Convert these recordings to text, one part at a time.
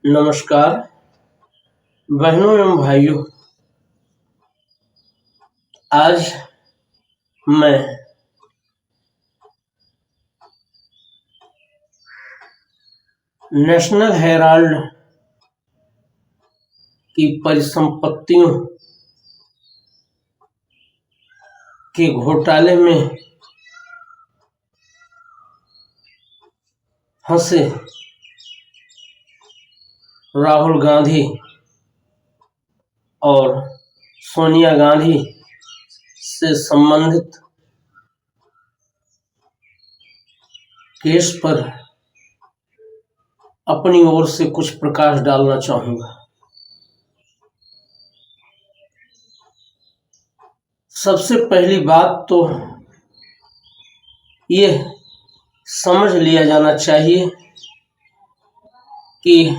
नमस्कार बहनों एवं भाइयों। आज मैं नेशनल हेराल्ड की परिसंपत्तियों के घोटाले में फंसे राहुल गांधी और सोनिया गांधी से संबंधित केस पर अपनी ओर से कुछ प्रकाश डालना चाहूंगा। सबसे पहली बात तो ये समझ लिया जाना चाहिए कि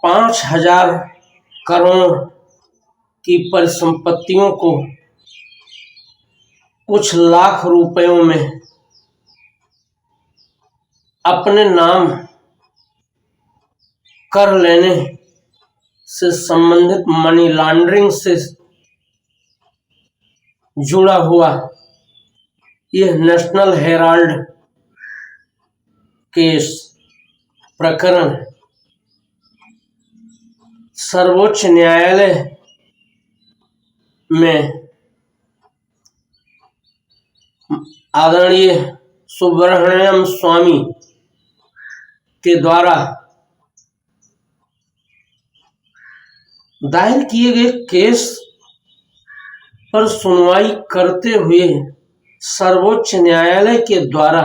5,000 करोड़ की परिसंपत्तियों को कुछ लाख रुपयों में अपने नाम कर लेने से संबंधित मनी लॉन्ड्रिंग से जुड़ा हुआ यह नेशनल हेराल्ड केस प्रकरण सर्वोच्च न्यायालय में आदरणीय सुब्रमण्यम स्वामी के द्वारा दायर किए गए केस पर सुनवाई करते हुए सर्वोच्च न्यायालय के द्वारा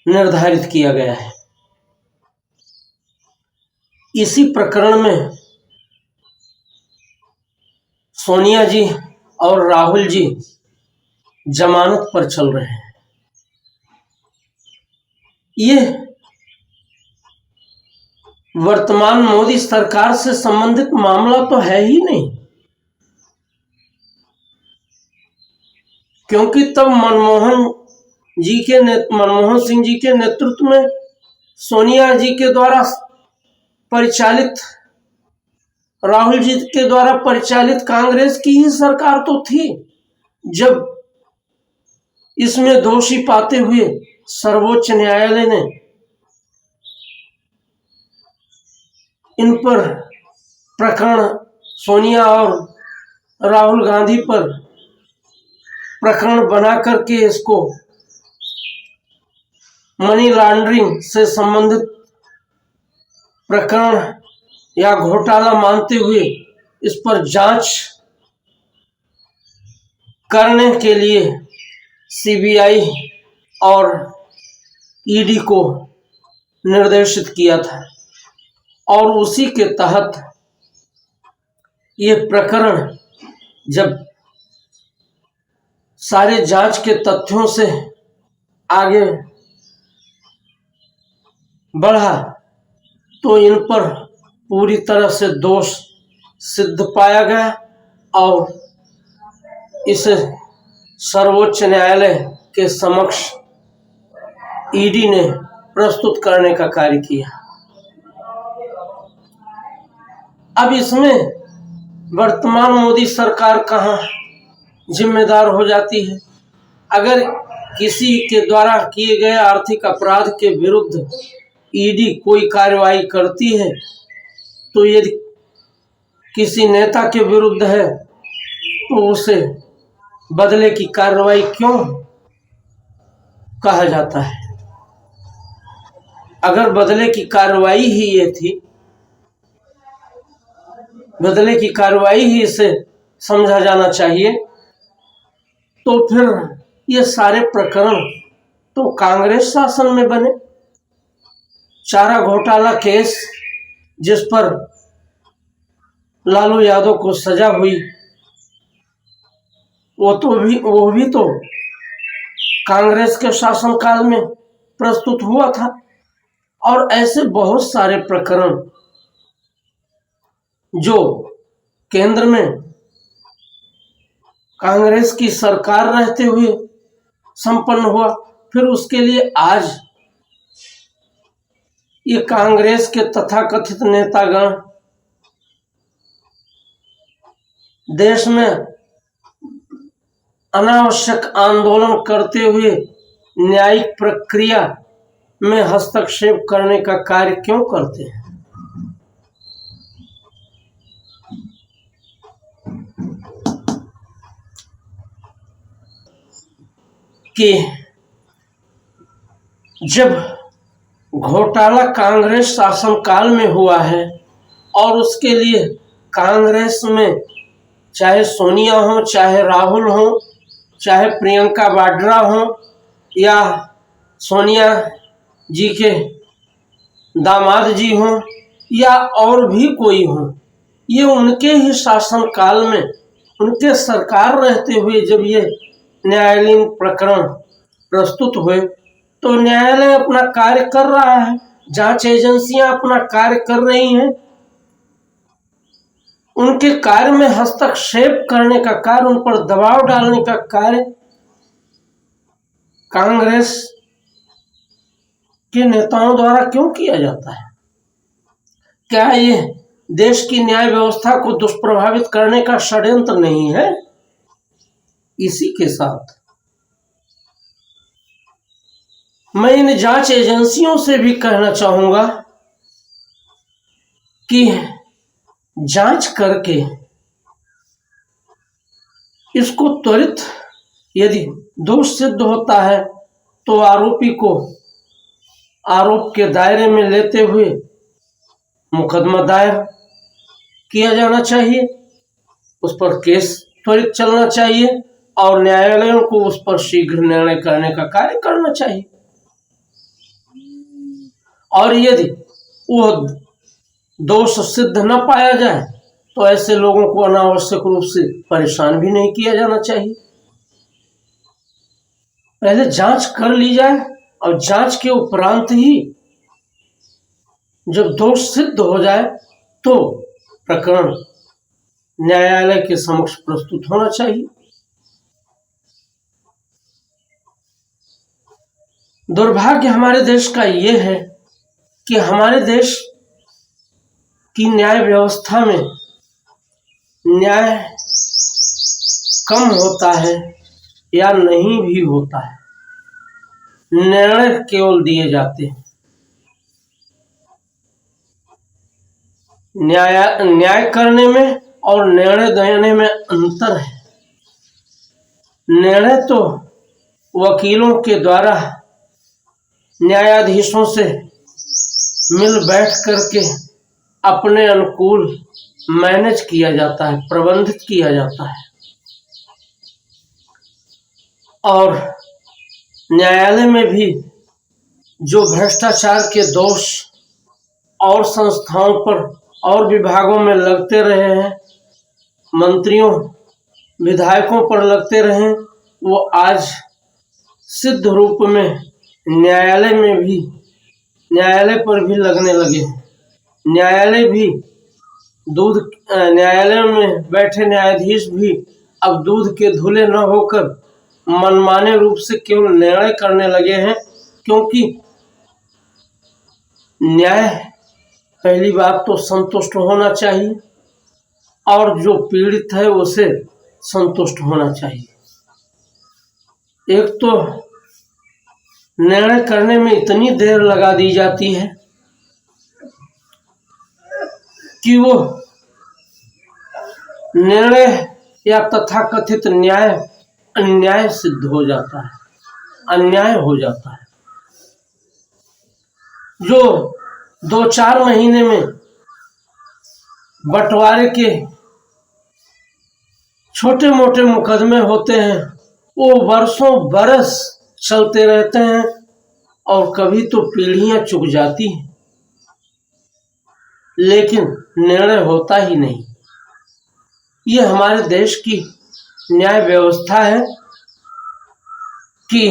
निर्धारित किया गया है। इसी प्रकरण में सोनिया जी और राहुल जी जमानत पर चल रहे हैं। ये वर्तमान मोदी सरकार से संबंधित मामला तो है ही नहीं, क्योंकि तब मनमोहन सिंह जी के नेतृत्व में सोनिया जी के द्वारा परिचालित, राहुल जी के द्वारा परिचालित कांग्रेस की ही सरकार तो थी। जब इसमें दोषी पाते हुए सर्वोच्च न्यायालय ने इन पर प्रकरण, सोनिया और राहुल गांधी पर प्रकरण बना करके इसको मनी लॉन्ड्रिंग से संबंधित प्रकरण या घोटाला मानते हुए इस पर जांच करने के लिए सीबीआई और ईडी को निर्देशित किया था और उसी के तहत ये प्रकरण जब सारे जांच के तथ्यों से आगे बढ़ा तो इन पर पूरी तरह से दोष सिद्ध पाया गया और इसे सर्वोच्च न्यायालय के समक्ष ईडी ने प्रस्तुत करने का कार्य किया। अब इसमें वर्तमान मोदी सरकार कहाँ जिम्मेदार हो जाती है? अगर किसी के द्वारा किए गए आर्थिक अपराध के विरुद्ध ईडी कोई कार्रवाई करती है तो यदि किसी नेता के विरुद्ध है तो उसे बदले की कार्रवाई क्यों कहा जाता है? अगर बदले की कार्रवाई ही ये थी, बदले की कार्रवाई ही इसे समझा जाना चाहिए, तो फिर ये सारे प्रकरण तो कांग्रेस शासन में बने। चारा घोटाला केस जिस पर लालू यादव को सजा हुई वो भी तो कांग्रेस के शासनकाल में प्रस्तुत हुआ था। और ऐसे बहुत सारे प्रकरण जो केंद्र में कांग्रेस की सरकार रहते हुए संपन्न हुआ, फिर उसके लिए आज ये कांग्रेस के तथाकथित नेतागण देश में अनावश्यक आंदोलन करते हुए न्यायिक प्रक्रिया में हस्तक्षेप करने का कार्य क्यों करते हैं? कि जब घोटाला कांग्रेस शासनकाल में हुआ है और उसके लिए कांग्रेस में चाहे सोनिया हो, चाहे राहुल हो, चाहे प्रियंका वाड्रा हो, या सोनिया जी के दामाद जी हों, या और भी कोई हो, ये उनके ही शासनकाल में, उनके सरकार रहते हुए जब ये न्यायालयीन प्रकरण प्रस्तुत हुए तो न्यायालय अपना कार्य कर रहा है, जांच एजेंसियां अपना कार्य कर रही हैं। उनके कार्य में हस्तक्षेप करने का कार्य, उन पर दबाव डालने का कार्य कांग्रेस के नेताओं द्वारा क्यों किया जाता है? क्या ये देश की न्याय व्यवस्था को दुष्प्रभावित करने का षड्यंत्र नहीं है? इसी के साथ मैं इन जांच एजेंसियों से भी कहना चाहूंगा कि जांच करके इसको त्वरित, यदि दोष सिद्ध होता है तो आरोपी को आरोप के दायरे में लेते हुए मुकदमा दायर किया जाना चाहिए, उस पर केस त्वरित चलना चाहिए और न्यायालयों को उस पर शीघ्र निर्णय करने का कार्य करना चाहिए। और यदि वो दोष सिद्ध न पाया जाए तो ऐसे लोगों को अनावश्यक रूप से परेशान भी नहीं किया जाना चाहिए। पहले जांच कर ली जाए और जांच के उपरांत ही जब दोष सिद्ध हो जाए तो प्रकरण न्यायालय के समक्ष प्रस्तुत होना चाहिए। दुर्भाग्य हमारे देश का ये है कि हमारे देश की न्याय व्यवस्था में न्याय कम होता है या नहीं भी होता है, निर्णय केवल दिए जाते हैं। न्याय करने में और निर्णय देने में अंतर है। निर्णय तो वकीलों के द्वारा न्यायाधीशों से मिल बैठ करके अपने अनुकूल मैनेज किया जाता है, प्रबंधित किया जाता है। और न्यायालय में भी जो भ्रष्टाचार के दोष और संस्थाओं पर और विभागों में लगते रहे हैं, मंत्रियों विधायकों पर लगते रहे, वो आज सिद्ध रूप में न्यायालय पर भी लगने लगे हैं। न्यायालय में बैठे न्यायाधीश भी अब दूध के धुले न होकर मनमाने रूप से केवल निर्णय करने लगे हैं, क्योंकि न्याय पहली बात तो संतुष्ट होना चाहिए और जो पीड़ित है उसे संतुष्ट होना चाहिए। एक तो निर्णय करने में इतनी देर लगा दी जाती है कि वो निर्णय या तथाकथित न्याय अन्याय सिद्ध हो जाता है, अन्याय हो जाता है। जो 2-4 महीने में बंटवारे के छोटे मोटे मुकदमे होते हैं, वो वर्षों बरस चलते रहते हैं और कभी तो पीढ़ियां चुक जाती हैं, लेकिन निर्णय होता ही नहीं। ये हमारे देश की न्याय व्यवस्था है कि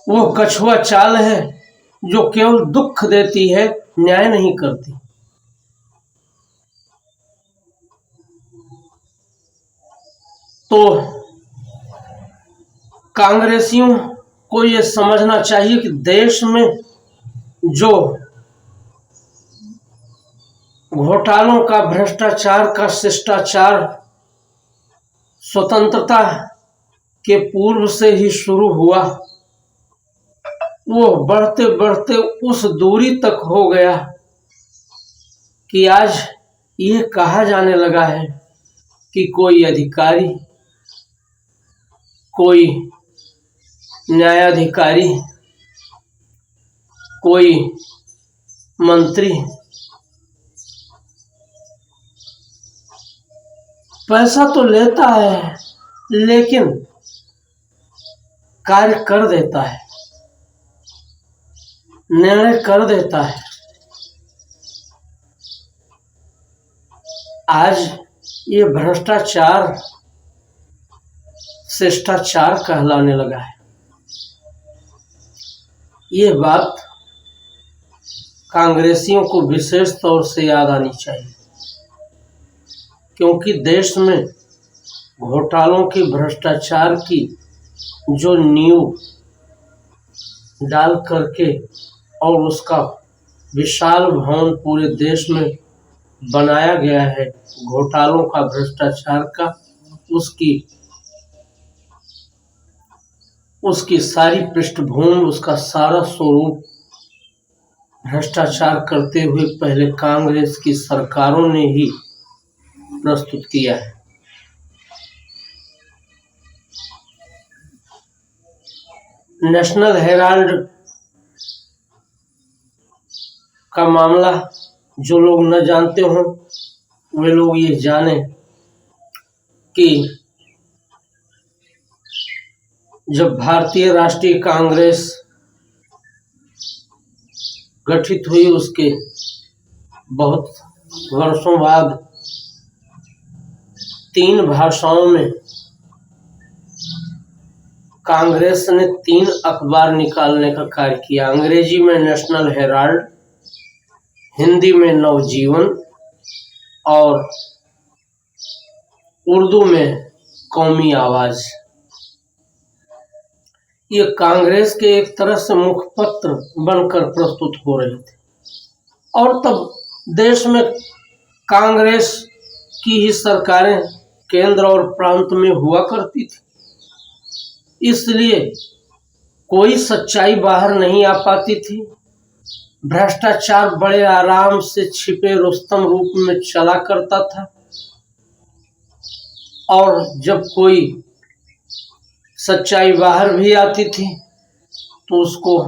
वो कछुआ चाल है जो केवल दुख देती है, न्याय नहीं करती। तो कांग्रेसियों को ये समझना चाहिए कि देश में जो घोटालों का, भ्रष्टाचार का शिष्टाचार स्वतंत्रता के पूर्व से ही शुरू हुआ, वो बढ़ते बढ़ते उस दूरी तक हो गया कि आज ये कहा जाने लगा है कि कोई अधिकारी, कोई न्यायाधिकारी, कोई मंत्री पैसा तो लेता है लेकिन कार्य कर देता है, निर्णय कर देता है। आज ये भ्रष्टाचार शिष्टाचार कहलाने लगा है। ये बात कांग्रेसियों को विशेष तौर से याद आनी चाहिए, क्योंकि देश में घोटालों की, भ्रष्टाचार की जो नींव डाल करके और उसका विशाल भवन पूरे देश में बनाया गया है, घोटालों का, भ्रष्टाचार का, उसकी सारी पृष्ठभूमि, उसका सारा स्वरूप भ्रष्टाचार करते हुए पहले कांग्रेस की सरकारों ने ही प्रस्तुत किया है। नेशनल हेराल्ड का मामला जो लोग न जानते हों वे लोग ये जाने कि जब भारतीय राष्ट्रीय कांग्रेस गठित हुई, उसके बहुत वर्षों बाद 3 भाषाओं में कांग्रेस ने 3 अखबार निकालने का कार्य किया। अंग्रेजी में नेशनल हेराल्ड, हिंदी में नवजीवन और उर्दू में कौमी आवाज। ये कांग्रेस के एक तरह से मुखपत्र बनकर प्रस्तुत हो रहे थे और तब देश में कांग्रेस की ही सरकारें केंद्र और प्रांत में हुआ करती थी, इसलिए कोई सच्चाई बाहर नहीं आ पाती थी। भ्रष्टाचार बड़े आराम से छिपे रुस्तम रूप में चला करता था और जब कोई सच्चाई बाहर भी आती थी तो उसको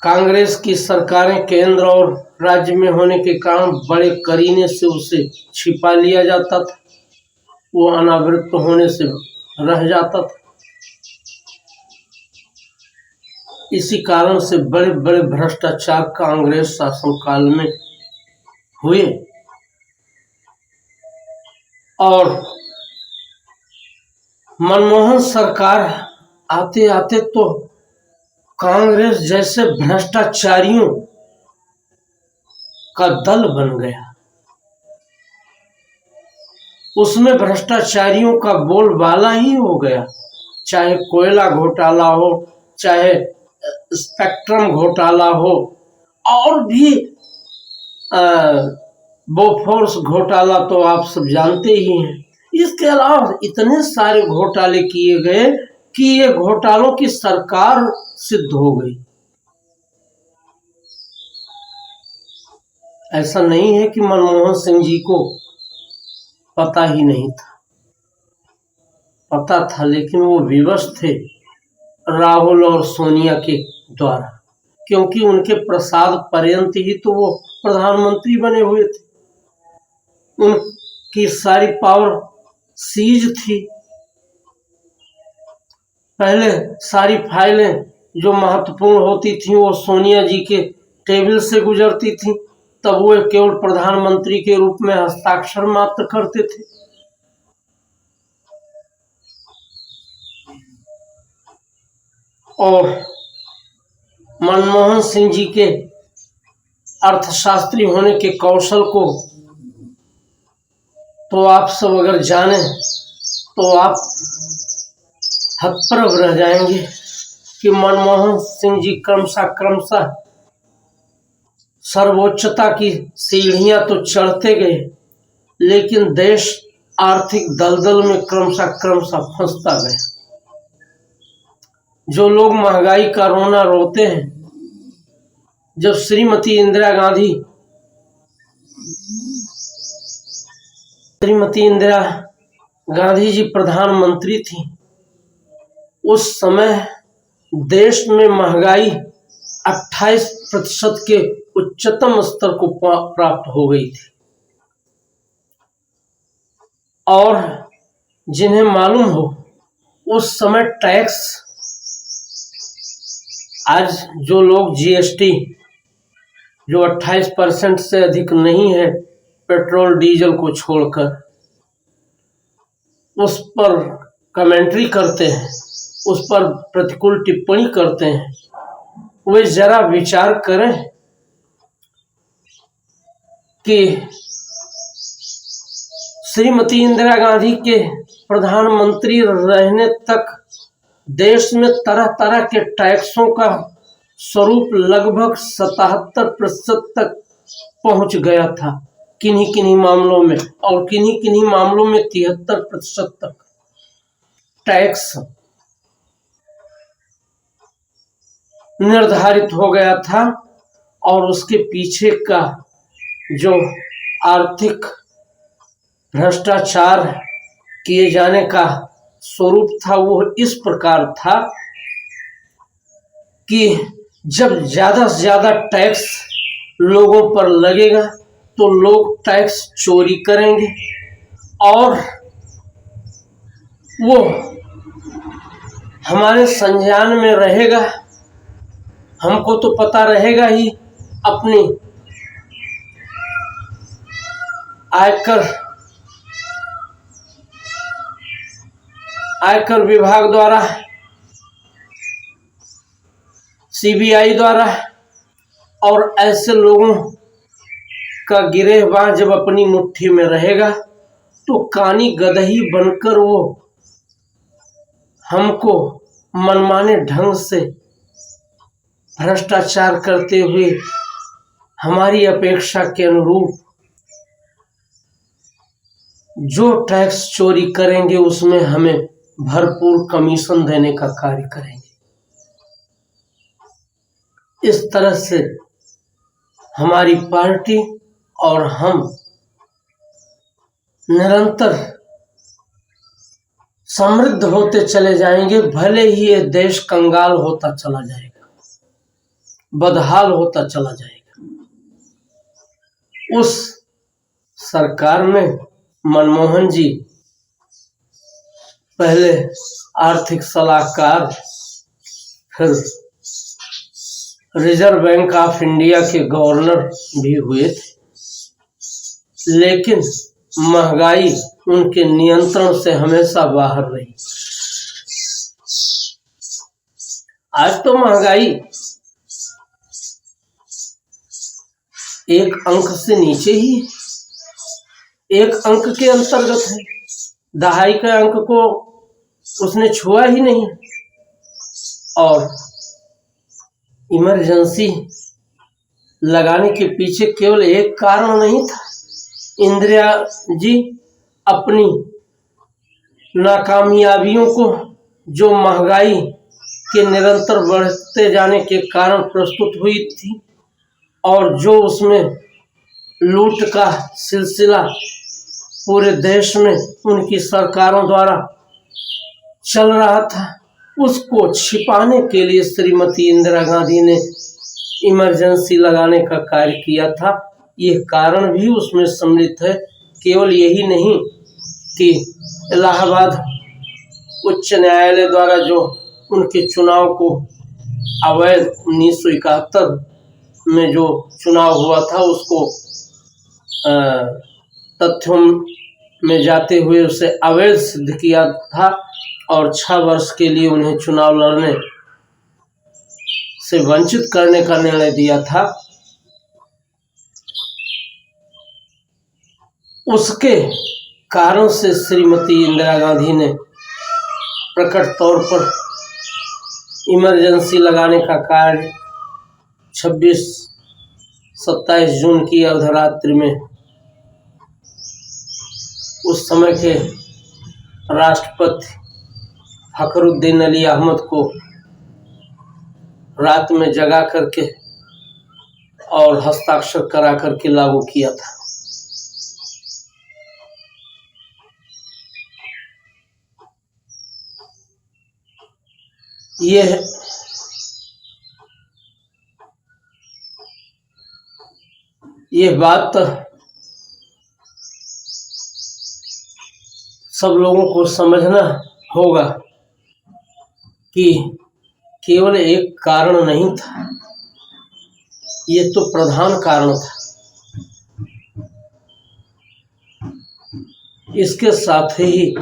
कांग्रेस की सरकारें केंद्र और राज्य में होने के कारण बड़े करीने से उसे छिपा लिया जाता था, वो अनावृत होने से रह जाता था। इसी कारण से बड़े बड़े भ्रष्टाचार कांग्रेस शासनकाल में हुए और मनमोहन सरकार आते आते तो कांग्रेस जैसे भ्रष्टाचारियों का दल बन गया। उसमें भ्रष्टाचारियों का बोलबाला ही हो गया, चाहे कोयला घोटाला हो, चाहे स्पेक्ट्रम घोटाला हो, और भी बोफोर्स घोटाला तो आप सब जानते ही हैं। इसके अलावा इतने सारे घोटाले किए गए कि ये घोटालों की सरकार सिद्ध हो गई। ऐसा नहीं है कि मनमोहन सिंह जी को पता ही नहीं था, पता था, लेकिन वो विवश थे राहुल और सोनिया के द्वारा, क्योंकि उनके प्रसाद पर्यंत ही तो वो प्रधानमंत्री बने हुए थे। उनकी सारी पावर सीज थी। पहले सारी फाइलें जो महत्वपूर्ण होती थी वो सोनिया जी के टेबल से गुजरती थी, तब वो केवल प्रधानमंत्री के रूप में हस्ताक्षर मात्र करते थे। और मनमोहन सिंह जी के अर्थशास्त्री होने के कौशल को तो आप सब अगर जाने तो आप हतप्रभ रह जाएंगे कि मनमोहन सिंह जी क्रमशः सर्वोच्चता की सीढ़ियां तो चढ़ते गए, लेकिन देश आर्थिक दलदल में क्रमशः फंसता गया। जो लोग महंगाई का रोना रोते हैं, जब श्रीमती इंदिरा गांधी जी प्रधानमंत्री थी, उस समय देश में महंगाई 28% के उच्चतम स्तर को प्राप्त हो गई थी। और जिन्हें मालूम हो, उस समय टैक्स, आज जो लोग जीएसटी जो 28% से अधिक नहीं है पेट्रोल डीजल को छोड़कर, उस पर कमेंट्री करते हैं, उस पर प्रतिकूल टिप्पणी करते हैं, वे जरा विचार करें कि श्रीमती इंदिरा गांधी के प्रधानमंत्री रहने तक देश में तरह तरह के टैक्सों का स्वरूप लगभग 77% तक पहुंच गया था किन्हीं मामलों में, और किन्हीं मामलों में 73% तक टैक्स निर्धारित हो गया था। और उसके पीछे का जो आर्थिक भ्रष्टाचार किए जाने का स्वरूप था वो इस प्रकार था कि जब ज्यादा से ज्यादा टैक्स लोगों पर लगेगा तो लोग टैक्स चोरी करेंगे, और वो हमारे संज्ञान में रहेगा, हमको तो पता रहेगा ही। अपनी आयकर विभाग द्वारा, सीबीआई द्वारा, और ऐसे लोगों का गिरेहबाज जब अपनी मुट्ठी में रहेगा तो कानी गदही बनकर वो हमको मनमाने ढंग से भ्रष्टाचार करते हुए हमारी अपेक्षा के अनुरूप जो टैक्स चोरी करेंगे उसमें हमें भरपूर कमीशन देने का कार्य करेंगे। इस तरह से हमारी पार्टी और हम निरंतर समृद्ध होते चले जाएंगे, भले ही ये देश कंगाल होता चला जाएगा, बदहाल होता चला जाएगा। उस सरकार में मनमोहन जी पहले आर्थिक सलाहकार, फिर रिजर्व बैंक ऑफ इंडिया के गवर्नर भी हुए थे, लेकिन महंगाई उनके नियंत्रण से हमेशा बाहर रही। आज तो महंगाई एक अंक से नीचे ही, एक अंक के अंतर्गत है, दहाई के अंक को उसने छुआ ही नहीं। और इमरजेंसी लगाने के पीछे केवल एक कारण नहीं था। इंदिरा जी अपनी नाकामयाबियों को जो महंगाई के निरंतर बढ़ते जाने के कारण प्रस्तुत हुई थी, और जो उसमें लूट का सिलसिला पूरे देश में उनकी सरकारों द्वारा चल रहा था, उसको छिपाने के लिए श्रीमती इंदिरा गांधी ने इमरजेंसी लगाने का कार्य किया था। ये कारण भी उसमें सम्मिलित है। केवल यही नहीं कि इलाहाबाद उच्च न्यायालय द्वारा जो उनके चुनाव को अवैध 1971 में जो चुनाव हुआ था उसको तथ्यों में जाते हुए उसे अवैध सिद्ध किया था, और 6 वर्ष के लिए उन्हें चुनाव लड़ने से वंचित करने का निर्णय दिया था। उसके कारण से श्रीमती इंदिरा गांधी ने प्रकट तौर पर इमरजेंसी लगाने का कार्य 26-27 जून की अर्धरात्रि में उस समय के राष्ट्रपति फखरुद्दीन अली अहमद को रात में जगा करके और हस्ताक्षर करा करके लागू किया था। ये बात सब लोगों को समझना होगा कि केवल एक कारण नहीं था, ये तो प्रधान कारण था। इसके साथ ही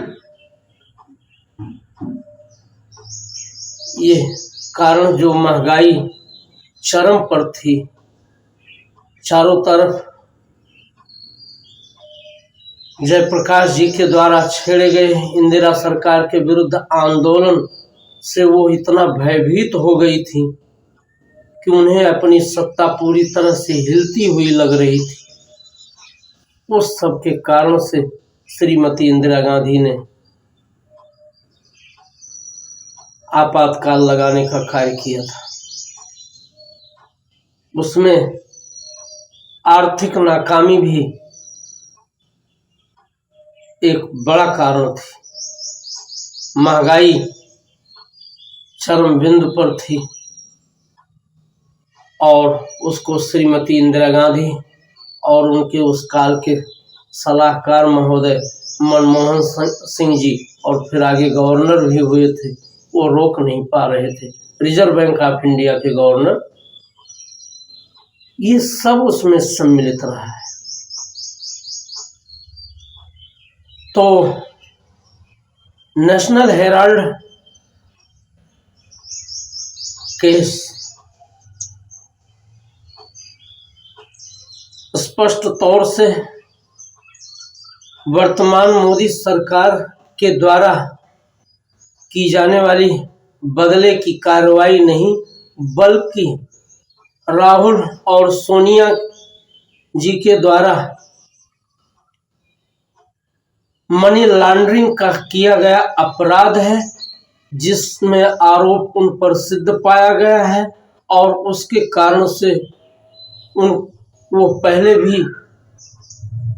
ये कारण जो महंगाई चरम पर थी, चारों तरफ जयप्रकाश जी के द्वारा छेड़े गए इंदिरा सरकार के विरुद्ध आंदोलन से वो इतना भयभीत हो गई थी कि उन्हें अपनी सत्ता पूरी तरह से हिलती हुई लग रही थी। उस सब के कारण से श्रीमती इंदिरा गांधी ने आपातकाल लगाने का कार्य किया था। उसमें आर्थिक नाकामी भी एक बड़ा कारण थी। महंगाई चरम बिंदु पर थी और उसको श्रीमती इंदिरा गांधी और उनके उस काल के सलाहकार महोदय मनमोहन सिंह जी और फिर आगे गवर्नर भी हुए थे, वो रोक नहीं पा रहे थे, रिजर्व बैंक ऑफ इंडिया के गवर्नर। ये सब उसमें सम्मिलित रहा है। तो नेशनल हेराल्ड केस स्पष्ट तौर से वर्तमान मोदी सरकार के द्वारा की जाने वाली बदले की कार्रवाई नहीं, बल्कि राहुल और सोनिया जी के द्वारा मनी लॉन्ड्रिंग का किया गया अपराध है, जिसमें आरोप उन पर सिद्ध पाया गया है और उसके कारण से वो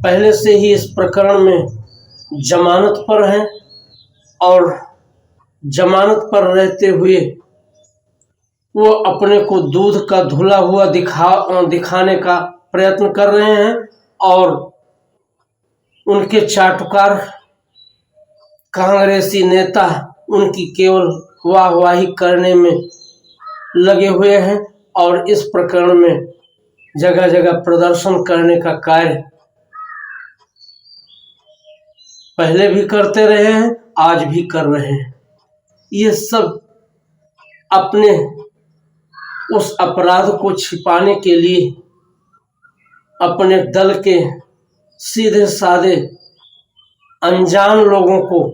पहले से ही इस प्रकरण में जमानत पर हैं और जमानत पर रहते हुए वो अपने को दूध का धुला हुआ दिखाने का प्रयत्न कर रहे हैं और उनके चाटुकार कांग्रेसी नेता उनकी केवल वाहवाही करने में लगे हुए हैं और इस प्रकरण में जगह जगह प्रदर्शन करने का कार्य पहले भी करते रहे हैं, आज भी कर रहे हैं। ये सब अपने उस अपराध को छिपाने के लिए अपने दल के सीधे साधे अनजान लोगों को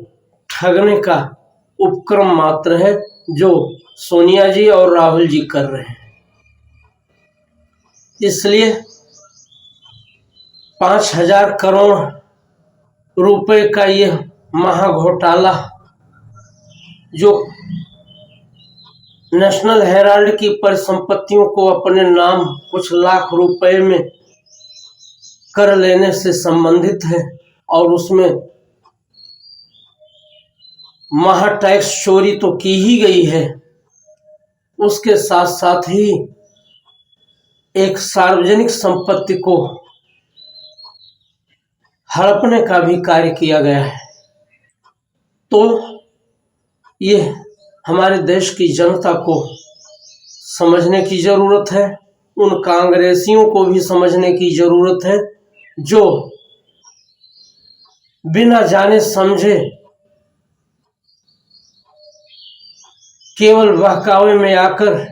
ठगने का उपक्रम मात्र है जो सोनिया जी और राहुल जी कर रहे हैं। इसलिए 5,000 करोड़ रुपए का यह महाघोटाला जो नेशनल हेराल्ड की परिसंपत्तियों को अपने नाम कुछ लाख रुपए में कर लेने से संबंधित है और उसमें महा टैक्स चोरी तो की ही गई है, उसके साथ साथ ही एक सार्वजनिक संपत्ति को हड़पने का भी कार्य किया गया है। तो ये हमारे देश की जनता को समझने की जरूरत है, उन कांग्रेसियों को भी समझने की जरूरत है जो बिना जाने समझे केवल बहकावे में आकर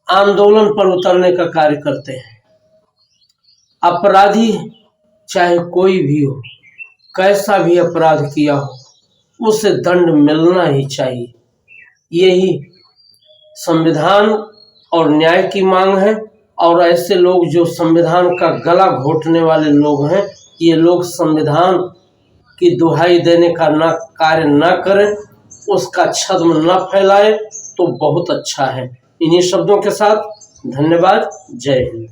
आंदोलन पर उतरने का कार्य करते हैं। अपराधी चाहे कोई भी हो, कैसा भी अपराध किया हो, उसे दंड मिलना ही चाहिए। यही संविधान और न्याय की मांग है। और ऐसे लोग जो संविधान का गला घोटने वाले लोग हैं, ये लोग संविधान की दुहाई देने का न कार्य न करें, उसका छद्म न फैलाए तो बहुत अच्छा है। इन्हीं शब्दों के साथ धन्यवाद। जय हिंद।